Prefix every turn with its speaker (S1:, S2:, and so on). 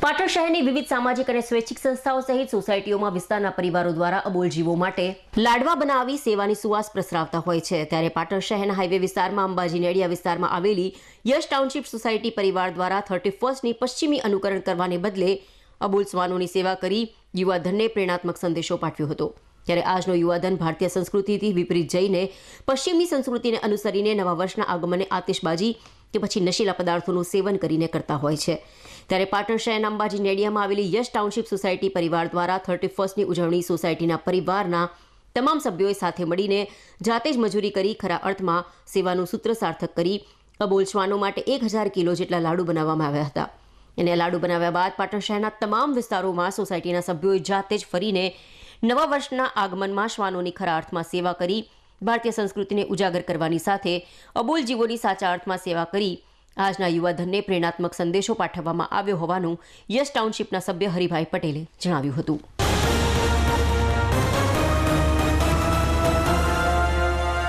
S1: પાટણ શહેરની વિવિધ સામાજિક અને સ્વૈચ્છિક સંસ્થાઓ સહિત સોસાયટીઓમાં વિસ્તારના પરિવારો દ્વારા અબોલ જીવો માટે લાડવા બનાવી સેવાની સુવાસ પ્રસરાવતા હોય છે। ત્યારે પાટણ શહેરના હાઈવે વિસ્તારમાં અંબાજી નેડિયા વિસ્તારમાં આવેલી યશ ટાઉનશીપ સોસાયટી પરિવાર દ્વારા 31ની પશ્ચિમી અનુકરણ કરવાને બદલે અબોલ શ્વાનોની સેવા કરી યુવાધનને પ્રેરણાત્મક સંદેશો પાઠવ્યો હતો। ત્યારે આજનો યુવાધન ભારતીય સંસ્કૃતિથી વિપરીત જઈને પશ્ચિમની સંસ્કૃતિને અનુસરીને નવા વર્ષના આગમને આતિશબાજી કે પછી નશીલા પદાર્થોનું સેવન કરીને કરતા હોય છે। ત્યારે પાટણ શહેરના અંબાજી નેડિયામાં આવેલી યશ ટાઉનશીપ સોસાયટી પરિવાર દ્વારા 31ની ઉજવણી સોસાયટીના પરિવારના તમામ સભ્યોએ સાથે મળીને જાતે જ મજૂરી કરી ખરા અર્થમાં સેવાનું સૂત્ર સાર્થક કરી અબોલ શ્વાનો માટે 1000 કિલો જેટલા લાડુ બનાવવામાં આવ્યા હતા। અને લાડુ બનાવ્યા બાદ પાટણ શહેરના તમામ વિસ્તારોમાં સોસાયટીના સભ્યોએ જાતે જ ફરીને નવા વર્ષના આગમનમાં શ્વાનોની ખરા અર્થમાં સેવા કરી ભારતીય સંસ્કૃતિને ઉજાગર કરવાની સાથે અબોલ જીવોની સાચા અર્થમાં સેવા કરી આજના યુવાધનને પ્રેરણાત્મક સંદેશો પાઠવવામાં આવ્યો હોવાનું યશ ટાઉનશીપના સભ્ય હરિભાઈ પટેલે જણાવ્યું હતું।